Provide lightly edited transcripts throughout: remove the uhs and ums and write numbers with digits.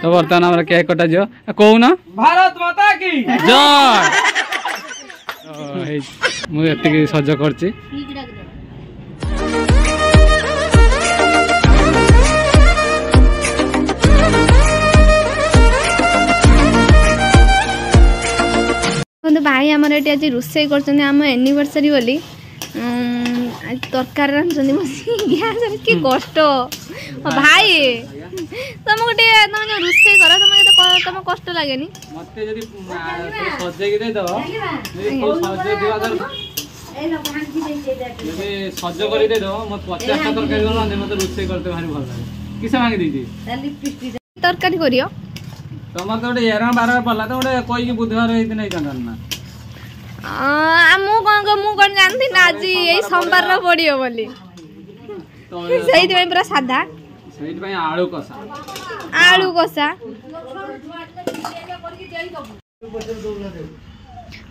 तो बर्तमान आम केक कटा जो कौन भारत माता की जय मुझे सज कर भाई आमर ये आज रोसे कर एनिवर्सरी बोली तरकारी रांधुनी गैस कि कष्ट भाई तुम गोटे तुम जो रोसे कर तुम कष्ट लगे सज कर तरकारी करियो तुम तो गोटे 11 12 पड़ा तो गोटे कोई बुधवार नहीं ना मुझे जानती ना आज यही सोमवार पड़ो बोली पूरा साधा आलू कषा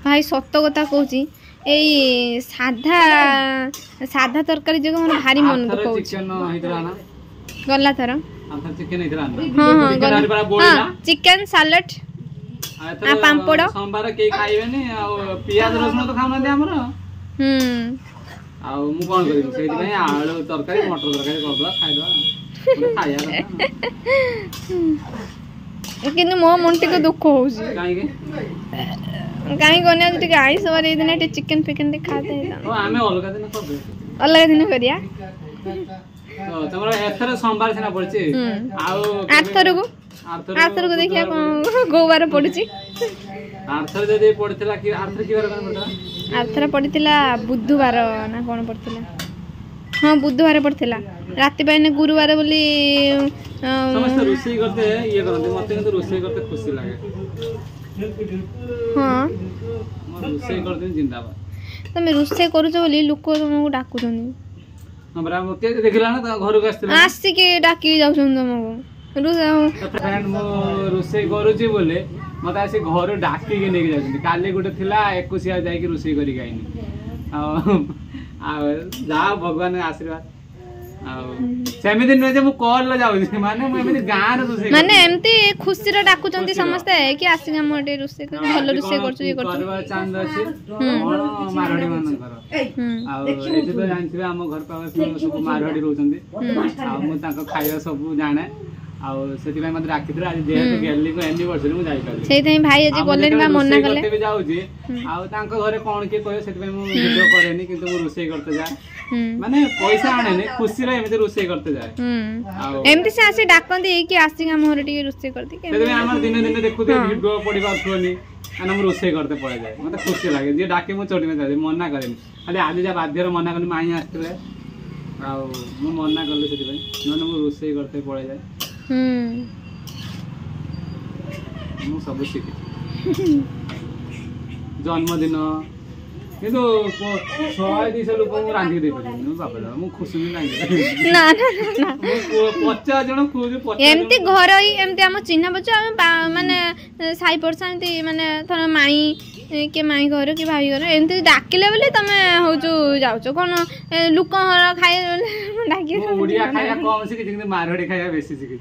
भाई सत कथा कहूँ यही साधा साधा तरकारी जो भारी मन दुख गला थर चिकन सालाड पापड़ सोमवार के खाइबेनी पियाज रसुन तो खाउना हमर मु कोन करिम से आलू तरकारी मटर तरकारी करदो खाइदो खाया किन्तु मो मन टिक दुख हो कहीं कोने आज टिक आइस बार ए दिन चिकन फिकन खाते आमे अलग दिन करिया तो तमरा एथर सोमवार सिना पड़छि आर्थर को देखिया गोवार पड़छि आर्थर जदि पड़थिला कि आर्थर की बार कोन पड़थिला आर्थर पड़थिला बुधवार ना कोन पड़थिला हां बुधवार पड़थिला राति पाइने गुरुवार बोली समस्त रोसई करते ये करते मते কিন্তু रोसई करते खुशी लागे हां रोसई करते जिंदाबाद तमे रोसई करूछ बोली लोक तुमको डाकुछनी हमरा मते देखिला ना घर को आस्ती के डाकी जाउछन तुमको फ्रेंड मो रोसई करूची बोले मत आसी घर डाकी के नेक जाउछन काले गोटे थिला 21 जाई के रोसई करी गाइनी आ जा भगवान आशीर्वाद सेमिदिन नुहे जे मु कॉल ल जाउ माने मु एमिति गां रे रोसई माने एमती खुशी रे डाकुचंती समस्त कि आसी हम एटे रोसई कर भलो रोसई करछु ये करछु करवा चांद अछि मारवाड़ी मान कर आ एते तो जानथिबे हम घर पावे सब मारवाड़ी रहउचंती आ मु ताको खाइया सब जाने आ सेति भाई मत राखि दे आज जेहे गेली को एनिवर्सरी मु जाई पाली सेति भाई आज बोलेन बा मन्ना कले भी जाउ छी आ तांको घरे कोन के कहियो सेति भाई मु वीडियो करेनी किंतु मु रोसई करते जा माने पैसा आने ने खुशी रे एमिते रोसई करते जाए एमती से आसी डाकंती कि आसी हम होरे टिके रोसई करती के सेति हमर दिने दिने देखु दे वीडियो पड़ी बाथुनी आना मु रोसई करते पड़े जाए मते खुशी लागे जे डाके मु चोटी में जाए मन्ना करेनी खाली आज जा बाध्यर मन्ना कली माई आस्थिले आ मु मन्ना करले सेति भाई नने मु रोसई करते पड़े जाए मु सब शिखी जन्मदिन किंतु 100-200 लोक मु रांधी दे परिनी बाबा मु खुशी नहीं ना ना ना 50 जण खुजी 50 एमती घर ही एमती हम चिन्ह बच्चा हम माने साई परसा एमती माने थर माई के माई घर कि भाई घर एमती डाकिले बोले तमे होजु जाउछो कोन लुक घर खाए डाकी ओडिया खाया कम से कि मारवाड़ी खाया बेसी से कि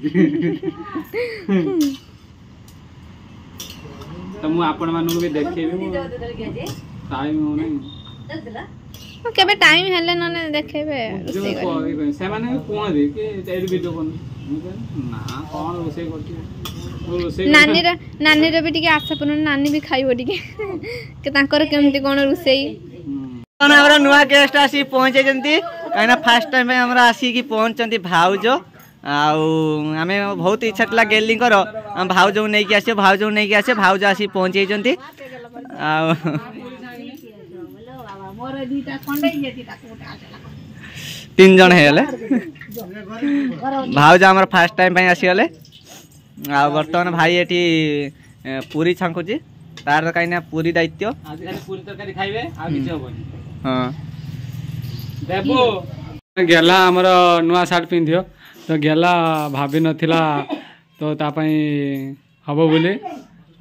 त मु आपण मानु भी देखेबी टाइम हो नहीं केबे टाइम हेले नने देखेबे रोसई कर से माने कोन दे के एडी वीडियो कोन ना कोन रोसई करती रोसई नानी रे भी टिके आशा पन नानी भी खाइबो टिके के तांकर केमती कोन रोसई कोन हमरा नुवा गेस्ट आसी पहुंचे जंती काना फर्स्ट टाइम में हमरा आसी की पहुंचंती भाउजो आमे बहुत इच्छा थला गेली कर भाउजो नै कि आसे भाउजो आसी पहुंचे जंती तीन जन है भाउज आमर फास्ट टाइम आसीगले आ बर्तमान भाई एटी पूरी छांकुची तार कहीं पूरी दायित्व पूरी तरकारी खाइबे आ किछ होबनी हां देबो गेला हमर नुआ शर्ट पिंधियो तो गेला भाभी नथिला तो ता पई हबो बोले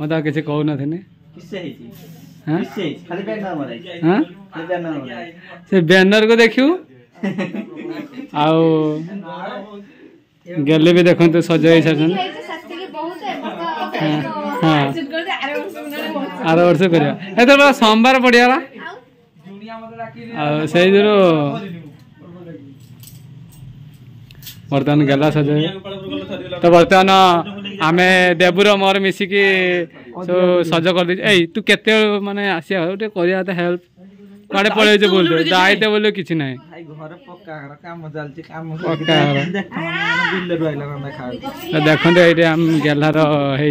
मता किछ कहू नथिने किसे हेची किसे खाली बैनर मराई हां खाली बैनर मराई से बैनर को देखियो आउ गेले भी देखन तो सजाई छन हाँ आर वर्ष करिया एथर सोमवार पड़ियाला से बर्तमान गला सज तो बर्तमान आम देवुर मोर मिसिकी सज कर तू केते माने आसिया करिया त हेल्प काडे पळे जे बोल दे दाइते बोले किछि नाही घर पक्का घर काम चलछि काम पक्का बिल्ले रहला ना खा देखंते एटे हम गेलार हे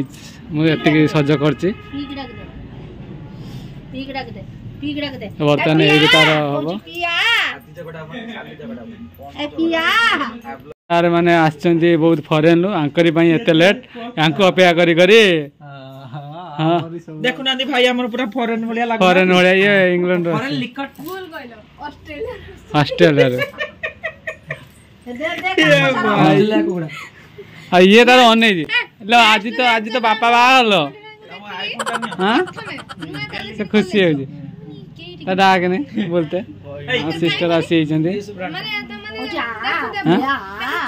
मु एति सज करछि बर्तमान एइ तार हबो तार माने आछंती बहुत फॉरेन लो आंकरी पई एते लेट आंको अपेक्षा करी करी हां देखु नांदी भाई हमर पूरा फॉरेन भलिया लागो फॉरेन भलिया ये इंग्लैंड रो फॉरेन लिकट भूल गइलो ऑस्ट्रेलिया ऑस्ट्रेलिया रे ऑस्ट्रेलिया कुड़ा आ ये तार अनै जी लो आज तो बापा बा हलो हां से खुशी हो जी दादा आगे नहीं बोलते सिस्टर आसी जंदे माने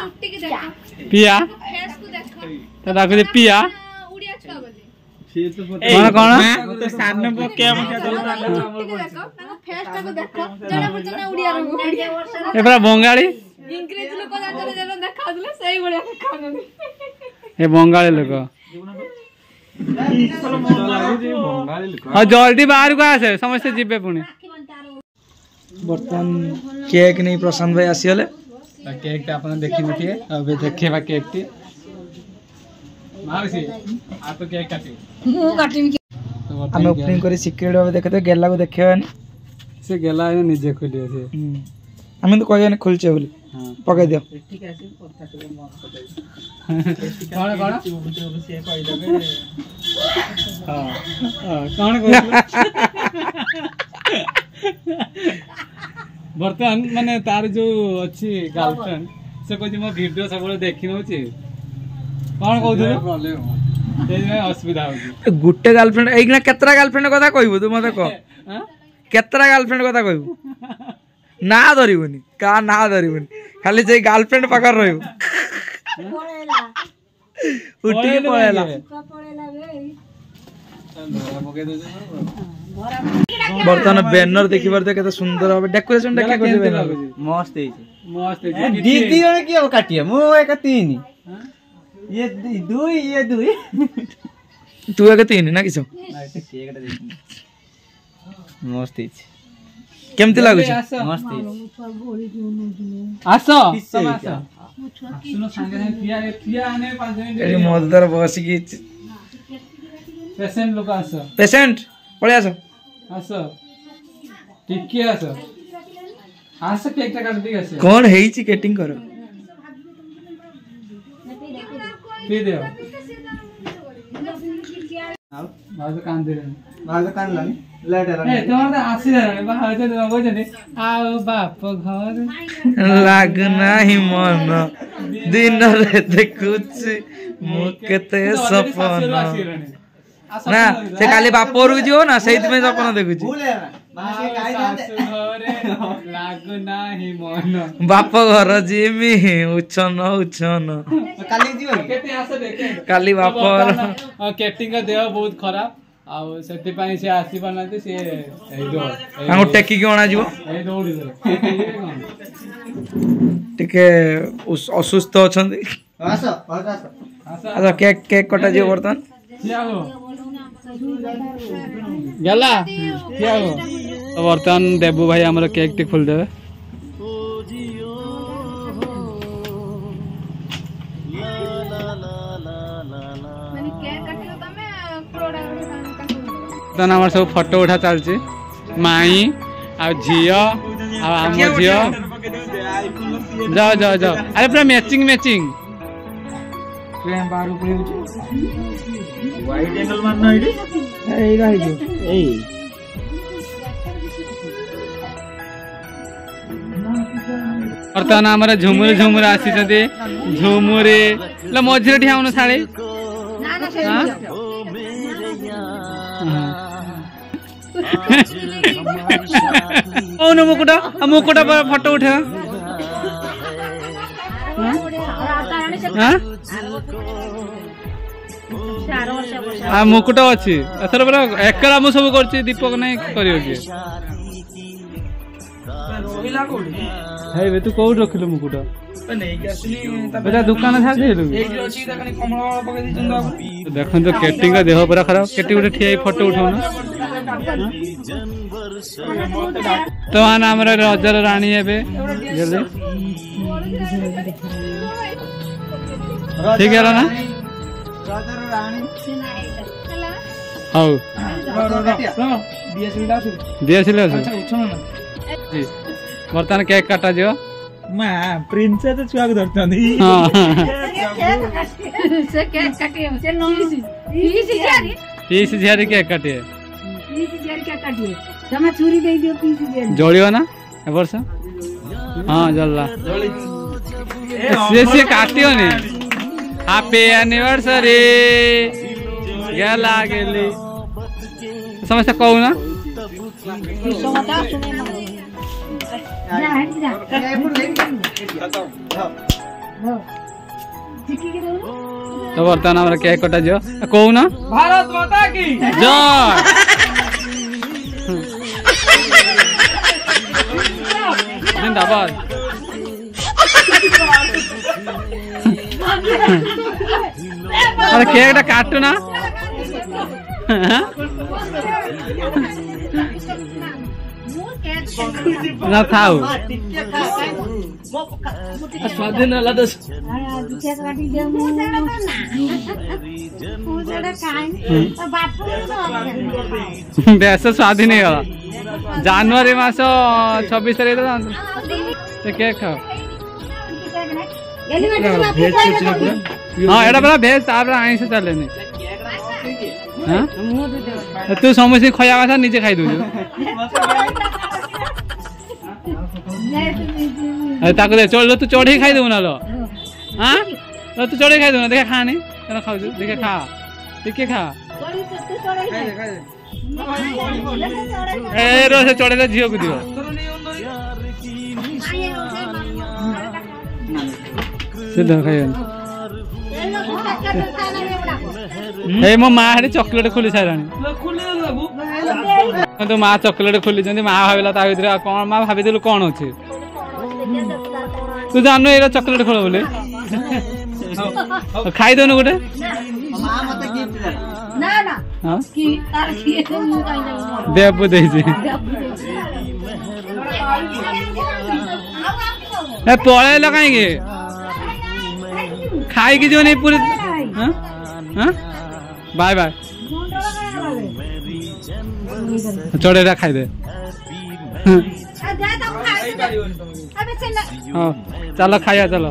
चुट्टी के देखो पिया फेस को देखो दादा को पिया उड़िया छुआ बोली कौन कौन तो सामने को क्या मत देखो ताको फेस को देखो जड़ा बुझना उड़िया रो ए पूरा बंगाली इंग्लिश लोक जातले जरा देखाउले सही बढिया देखाउनी ए बंगाली लोक हाँ जल्दी बाहर को आसे समस्ते जीवे पुणी बर्तमान केक नहीं प्रशांत भाई आसीगले केक टा अपन देखि नथिए अब देखेबा केक टी मारसी आ तो केक काटी मु काटिम हम ओपनिंग करी सीक्रेट भाবে देखते गेला को देखेबानी से गेला है निजे खोलिए से हम तो कहया खोलचे बोली हां पकाई दियो ठीक है कौन कौन से कहि देबे हां कौन बर्तमान माने तार जो अछि गर्लफ्रेंड से कोइ मो वीडियो सब देखि नउछि कौन कहथु से असुविधा होछि गुटे गर्लफ्रेंड एगना केतरा गर्लफ्रेंड कथा कहबो तू मते कह केतरा गर्लफ्रेंड कथा कहबो ना धरिबोनी का ना धरिबोनी खाली जे गर्लफ्रेंड पकड़ रहयो उठी के पळेला बर्तमान बैनर देखि परते केते सुंदर होबे डेकोरेशन देखि कर देबे मस्त है मस्त दीदी जन की काटिए मु एक तीन ये दुई ये दुई तू एक तीन ना किछो मस्त है केमति लागु छी मस्त है आसो सुनो संगे पिया आने 5 मिनिट एडी मदर बसी की पेशेंट लोक आसो पेशेंट पळे आसो आसो टिके आसो आसो केक टा काट दी आसो कोन हेई छी केटिंग करो पी दे बाज कान दे लानी लेट ए तोर आसी रे बाहर से बोजनी आओ बाप घर लागना ही मन दिन रे देखुछ मुकेते सपना ना से काली बापर जो ना सेइत में सपना देखुछ बाप घर जिमी उछन उछन काली बापर केटिंग का देह बहुत खराब आउ सेति पई से आसी बनाते से एई दो तांको टेकी के ओना जीवो एई दौड़ी दे टिके असुस्थ अछंती आसो अच्छा केक केक कटा जीवो बर्तन क्या हो गला क्या हो तो बर्तमान देबू भाई हमर केक टी खोल देबे हमार सब फोटो उठा चलती माई आ झियो आम झियो जाओ जाओ जाओ अरे पूरा मैचिंग मैचिंग ट्रेन बाहर ऊपर वाइड एंगल मारना है एई रही जो एई बर्तमान हमारा झुमुरे झुमुरे आसी झुमुरे मझे ठियाउन साड़ी मुकुटा मुकुटा फोटो उठा आ मुकुट अच्छी एथर पूरा एकरा मु सब करछि दीपक नहीं करियो कि हे तू कोड रखिलु मुकुट बेटा दुकान छाड़ देलु देखन तो केटिंग का देह पूरा खराब केटी उठे ठिया फोटो उठाउना तो आना हमरा रजर रानी हेबे जल्दी ठीक है ना रजर रानी हाउ दियासिल बर्तमान केक काटा जो प्रिंसेस छुआ को धरतनी से केक काटे से नो पीस झारी केक काटे तमे छुरी दे दियो पीस झारी जलियो ना ए वर्ष हां जल्ला से काटियो ने हैप्पी एनिवर्सरी गेला गेली समस्या कहू ना तो बर्तमान हमारा केक कटा जो कहू ना भारत माता की जय जिंदाबाद अरे केक टा काटो ना ना थाऊ स्वाधीन अलग देश स्वाधीन हो जनवरी मास 26 केक खाओ हाँ एटा पूरा भेज तापर आइस चले तू समस्त खया कथा निजे खाई दू ताको दे चल तू चढ़ी खाई देबू ना लो हां तू चढ़ी खाई देबू देखा खानी केना खाऊ देखे खा ठीक खा ए रो से चढ़े झियो को दियो सीधा खाइयो ए मो माँ हेडी चॉकलेट खोली सारानी तो माँ चॉकलेट खोली माँ भाविला ता भीतर कौन माँ भाभी कौन अच्छे तू जान ये चॉकलेट खोल बोले खाई दौन गोटे देबू दे पलैल कहीं खाई जो नहीं पूरी बाय बाय चढ़ेरा खाई दे हाँ चलो खाया चलो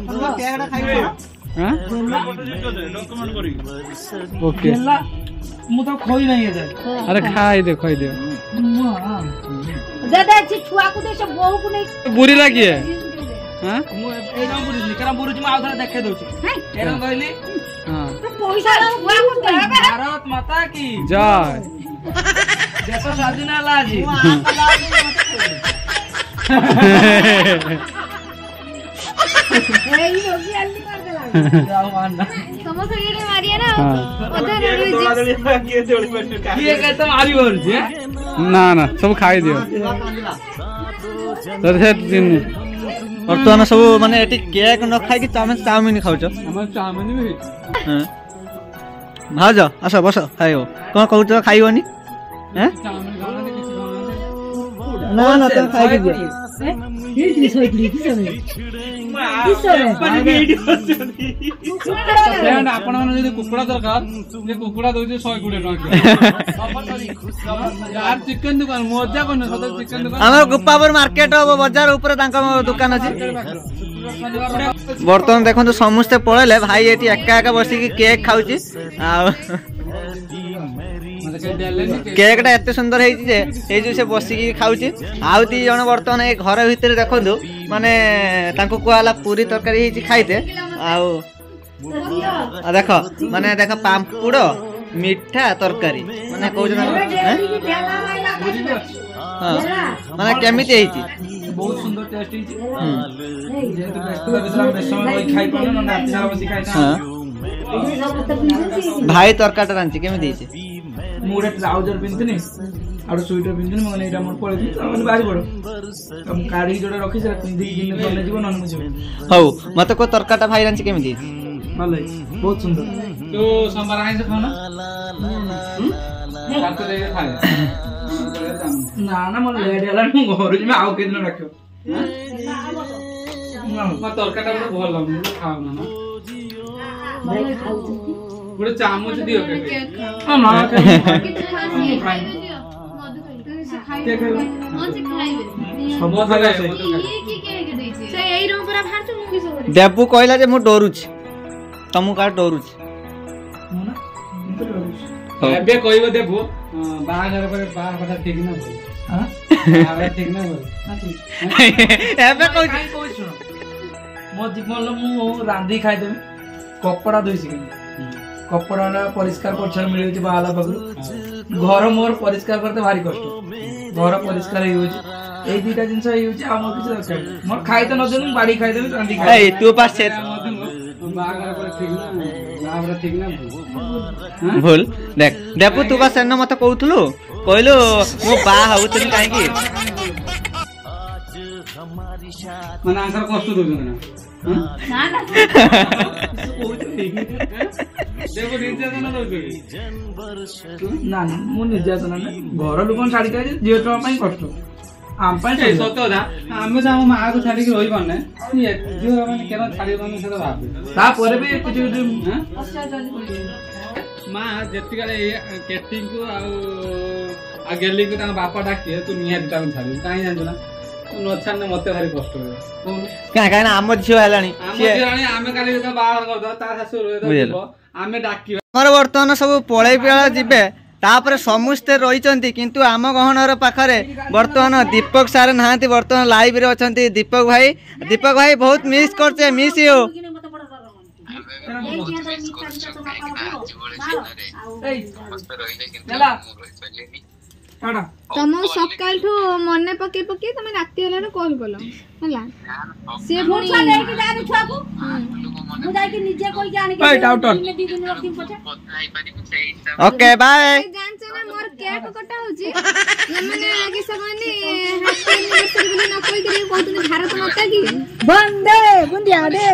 ओके तो खोई नहीं है अरे खाई दे खोई दे छुआ को दे सब बहु को नहीं बुरी लगी है हां ए ना बुरी करा बुरी जी आउ देखे दउछी ए रंग कहली हां पैसा छुआ को दे भारत माता की जय देश स्वाधीन लाजी ए लोगी अल्ली कर देला जाओ मानना समोसा ये मारिए ना उधर ये कहता मारी बोल छे ना ना सब खाई दियो तो से दिन बर्तमान सब माने एटी केक न खाई कि चाउमिन खाउछ हमर चाउमिन भी हां भाज आस बस खाइयो कोन कहउछ खाइयोनी हैं चाउमिन खाना के किछ खाना ना ना तो खाई दियो आपण माने जदी कुकुड़ा दरकार जे कुकुड़ा दउजे 120 टका यार चिकन दुकान मजा कोन सदा चिकन दुकान हमर गुप्पापुर मार्केट बाजार ऊपर तांका दुकान अछि बर्तमान देखो समस्ते पळेले भाई एटी एका एका बसी केक खाउची आ केक टा एते सुंदर हेची जे ए जो से बसी की खाउची आउ दी जण बर्तमान ए घर भीतर देखंदु माने तांको कोआला पूरी तरकारी हेची खाइते आउ देखो माने देखो पाम्पुड़ मीठा तरकारी माने कहू माने केमिति हेची बहुत सुंदर टेस्ट है जेहेतु बेस्ट बेसला बेसन खाई पड़ो ना रात सारा बसी खाई भाई तरकाटा रांची केमी देइछे ମୁଁ ଗୋଟେ ଟ୍ରାଉଜର ପିନ୍ଧିନି ଆଉ ଗୋଟେ ସୁଇଟର ପିନ୍ଧିନି ମାନେ ଏଇଟା ମୋର ପଳେଇଥିଲି ମାନେ ବାହାରି ପଡ ମୁଁ କାଢିକି ଯୋଉଟା ରଖିଛି ସେଟା ପିନ୍ଧିକି ଦିନେ ଗଲେ ଯିବ ନହେଲେ ମୁଁ ଯିବି ହଉ ମତେ କୋ ତରକାଟା ଭାଇ ରାंची କେମିତି ଦେଇଛି ଭଲ ହେଇଛି ବହୁତ ସୁନ୍ଦର ତୁ ସୋମବାର ଆଇଁଷ ଖାଉ ନା ଭାତ ଦେଇକି ଖାଏ ନା ନା ମୋର ଲେଟ୍ ହେଲାଣି ମୁଁ ଘରୁ ଯିବି ଆଉ କେଦିନ ରଖିବ ମୋ ତରକାରୀଟା ମୋତେ ଭଲ ଲାଗୁନି ମୁଁ ଖାଉନା ନା ଗୋଟେ ଚାମଚ ଦିଅ କେତେ ଦେବୁ କହିଲା ଯେ ମୁଁ ଡରୁଛି ତମକୁ କାହା ଡରୁଛି ଏବେ କହିବ ଦେବୁ ବାହାଘର ପରେ ବାହାଘର ଠିକ ନା ଭୁଲ ବାହାଘର ଠିକ ନା ଭୁଲ ଏବେ କହୁଛି ମୋ ଜୀବନ ମୁଁ ରାନ୍ଧିକି ଖାଇଦେବି କପଡ଼ା ଧୋଇ ଶିଖିନି କପଡ଼ା ପରିଷ୍କାର ପରିଚ୍ଛନ୍ନ ମିଳିଯାଉଛି ବାହାଲା ପାଖରୁ ଘର ମୋର ପରିଷ୍କାର କରତେ ଭାରି କଷ୍ଟ ଘର ପରିଷ୍କାର ହେଇଯାଉଛି ଏଇ ଦିଟା ଜିନିଷ ହେଇଯାଉଛି ଆଉ ମୋର କିଛି ଦରକାର ମୋର ଖାଇତେ ନ ଦେବି ବାଡି ଖାଇଦେବି ରାନ୍ଧିକି ଏଇ ତୁ ପାସ୍ ସେ ବାହାଘର ପରେ ଠିକ ନା ବାହାଘର ଠିକ ନା ଭୁଲ ଦେଖ ଦେବୁ ତୁ ବା ସେନ ମତେ କହୁଥିଲୁ କହିଲୁ ମୁଁ ବାହା ହଉଥିଲି କାହିଁକି ମାନେ ଆଙ୍କର କଷ୍ଟ ଦଉଛନ୍ତି ନା ନା ମୁଁ ନିର୍ଯାତନା ନା ଘର ଲୋକଙ୍କୁ ଛାଡିକି ଆଜି ଝିଅ ଛୁଆ ପାଇଁ କଷ୍ଟ ଆମ ପାଇଁ ସତ କଥା ଆମେ ତ ଆମ ମାଆକୁ ଛାଡିକି ରହିପାରୁନେ ଝିଅ ମାନେ କେନ ଛାଡିପାରୁନେ ସେଟା ଭାବେ ତାପରେ ବି କିଛି କିଛି ମା ଯେତିକି କେଟିଙ୍କୁ ଆଉ ଗେଲିଙ୍କୁ ତାଙ୍କ ବାପା ଡାକିବେ ତୁ ନିହାତି ତାଙ୍କୁ ଛାଡିବୁ କାହିଁ ଜାଣିଛୁ ନା ନ ଛାଡିଲେ ମତେ ଭାରି କଷ୍ଟ ହୁଏ କାହିଁକି ନା ଆମ ଝିଅ ହେଲାଣି ଆମେ କାଲି ବାହାଘର କରିଦବା ତା ଶାଶୁ ଆମେ ଡାକିବା ଆମର ବର୍ତ୍ତମାନ ସବୁ ପଳେଇ ପିଲା ଯିବେ ତାପରେ ସମସ୍ତେ ରହିଛନ୍ତି କିନ୍ତୁ ଆମ ଗହଣର ପାଖରେ ବର୍ତ୍ତମାନ ଦୀପକ ସାର୍ ନାହାନ୍ତି ବର୍ତ୍ତମାନ ଲାଇଭ୍ ରେ ଅଛନ୍ତି ଦୀପକ ଭାଇ ବହୁତ ମିସ୍ କରୁଛେ ମିସ୍ ୟୁ ତମକୁ ସକାଳଠୁ ମନେ ପକେଇ ପକେଇ ତମେ ରାତି ହେଲାରୁ କଲ୍ କଲ ହେଲା ସିଏ ପୁଣି ନେଇକି ଯାଆନି ଛୁଆକୁ ମୁଁ ଯାଇକି ନିଜେ କହିକି ଆଣିକି ଓକେ ବାଏ ଜାଣିଛ ନା ମୋର କେକ୍ କଟା ହଉଛି ମାନେ କିସ କହନି ହାପି ଆନିଭର୍ସରି ବୋଲି ନ କହିକି କହୁଛନ୍ତି ଭାରତ ମାତା କି ବନ୍ଦେ ବୁନ୍ଦିଆ ଦେ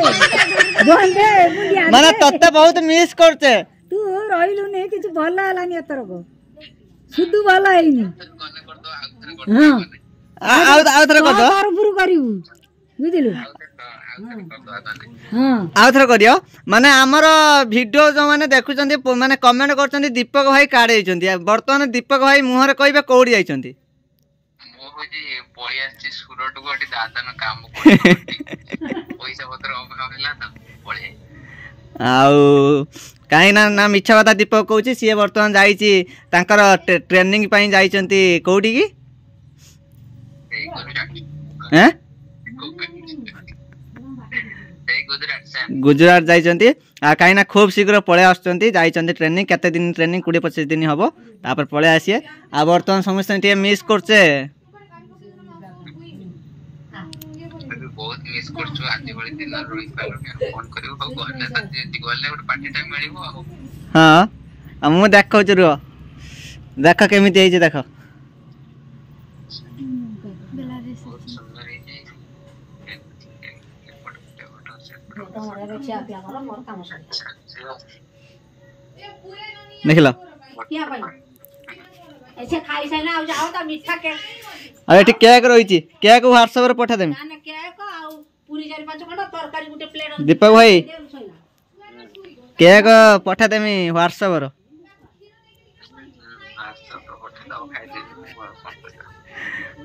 ବନ୍ଦେ ବୁନ୍ଦିଆ ମାନେ ତତେ ବହୁତ ମିସ୍ କରୁଛେ ତୁ ରହିଲୁନି କିଛି ଭଲ ହେଲାନି ଏଥରକ ସୁଧୁ ଭଲ ହେଇନି ଆଉ ଥରେ କରିଦ ତରଫରୁ କରିବୁ ବୁଝିଲୁ ଆଉ ଥରେ କରିବ ମାନେ ଆମର ଭିଡିଓ ଯୋଉମାନେ ଦେଖୁଛନ୍ତି ମାନେ କମେଣ୍ଟ କରୁଛନ୍ତି ଦୀପକ ଭାଇ କାର୍ଡ ହେଇଛନ୍ତି ବର୍ତ୍ତମାନ ଦୀପକ ଭାଇ ମୁହଁରେ କହିବେ କୋଉଠି ଯାଇଛନ୍ତି ଆଉ କାହିଁ ନା ମିଛ କଥା ଦୀପକ କହୁଛି ସିଏ ବର୍ତ୍ତମାନ ଯାଇଛି ତାଙ୍କର ଟ୍ରେନିଂ ପାଇଁ ଯାଇଛନ୍ତି କୋଉଠି କି गुजरात जाइछन्ती काई ना खूब शीघ्र पळे आछन्ती जाइछन्ती ट्रेनिंग केते दिन ट्रेनिंग 20-25 दिन हबो तापर पळे आसीए आ वर्तमान समस्त टे मिस करछे बहुत मिस करछु आजि बळे दिन रोहि पालो फोन करियो गले त गले ଗୋଟେ पार्टी टाइम मिलिबो हां मु देखौ छु देख केमिति हेछि देख देखल अरे ठीक केक रही केक व्हाट्सएप पठा देमी दीपक भाई केक पठा देमी व्हाट्सएप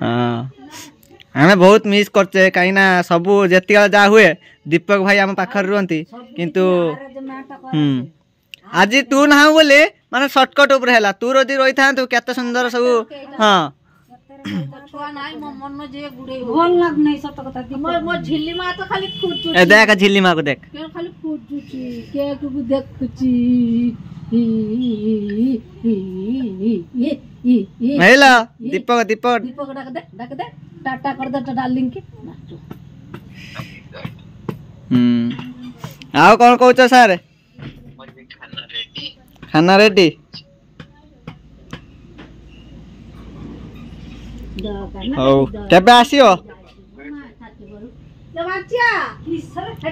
हाँ हमें बहुत मिस करते कहीं ना सबू जेति जा हुए दीपक भाई आम पाखर रुहंती किंतु आज तू ना बोले माने शॉर्टकट ऊपर हैला तू रदी रही था तू केते सुंदर सब हां भल लाग नहीं सत कथा मो झिल्ली मा तो खाली फुटुची ए देख झिल्ली मा को देख खाली फुटुची केक को देखुची हेला दीपक दीपक दीपक डाक दे टाटा कर दे डार्लिंग के आओ कौन कहछ सर खाना रेडी हौ केबे आसियो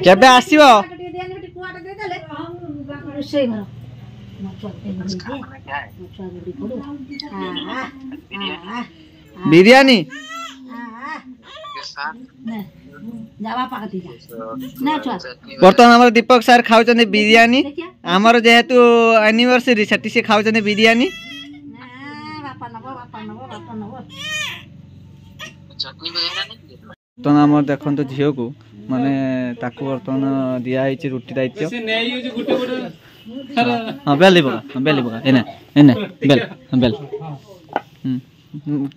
केबे आसियो बिरयानी बर्तमान आम दीपक सार खाऊ बिरयानी आमर जेहेतु एनिवर्सरी सेठी से खाऊ बिरयानी तो आम देखो झील को माने ताकू बर्तमान दिखाई रुटी दायित्व हाँ बेल बेल एने एने बेल बेल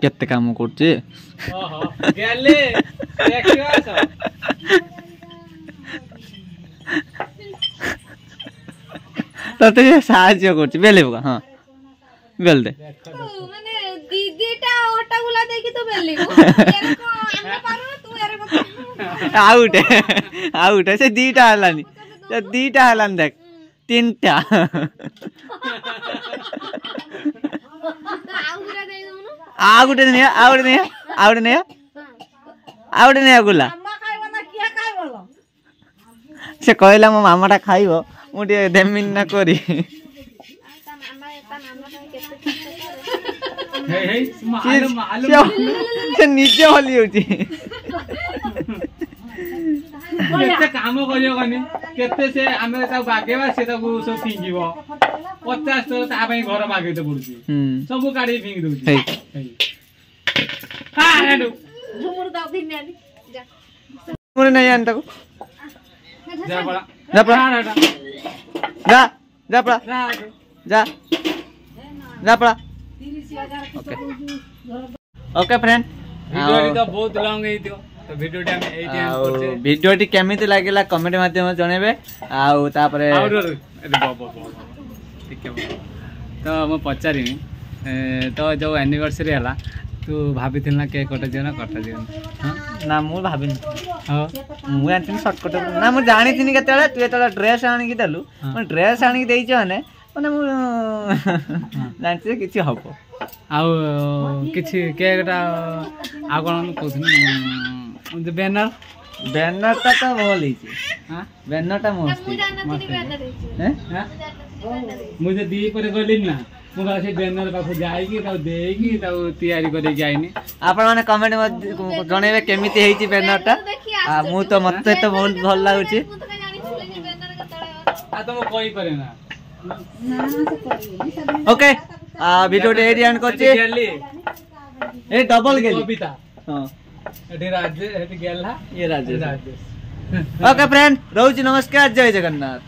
केते काम करछे तते साहाय्य करछे बेले बगा हां बेल दे माने दीदीटा ओटा गुला देखि तो बेलिबो एरे को आमे पारो तू एरे को आउट से दीटा हलानी से दीटा हलान देख तीनटा आउटे नहीं आउटे नहीं आउटे नहीं आउटे नहीं गुला से कहला मो मामाटा खाइबो मुटे देमिन ना करी से निजे हली होची केते काम करियो कनी केते से आमे ता बागेवा से ताकू सब फिंगिबो 50 तो ता पई घर बागे तो पड़ुची सब काडी फिंग दोची हा हेडू झुमुर दाव दिन्यानी जा मुरे नहीं आन ताकू जा पड़ा जा पड़ा जा जा पड़ा जा जा पड़ा ओके ओके फ्रेंड वीडियो तो बहुत लॉन्ग है तो वीडियो टाइम 8 करछे वीडियो टी केमिति लागेला कमेंट माध्यम जणेबे आउ तापरे अरे बाबा ठीक है तो मैं पचारि तो जो एनिवर्सरी हला तू भाभी ना केक कटा दियो ना कटा दियो हां ना मु भाबिन हां मु आंटिन शॉर्टकट ना मु जानि थिनी केतेला तू एतला ड्रेस आनि कि देलु मैं ड्रेस आनि कि देइछ माने माने मु जानछि किछि हबो आउ किछि केकटा आ कोन कहथुन जो बैनर बैनर ता तो भल हिची हां बैनर ता मस्त हैं मुझे दी पर गलिन ना मुगा से बैनर पाखु जाईकी ता देईकी ता तैयारी करे जाईनी आपण माने कमेंट जणेबे केमिति हेची बैनर ता मु तो मते तो बहुत भल लागुची आ तो मो कोई करे ना ओके वीडियो एडी एंड करछि ए डबल गेल कविता हां एडी राजेश एडी गेलहा ये राजेश ओके फ्रेंड रोज नमस्कार जय जगन्नाथ।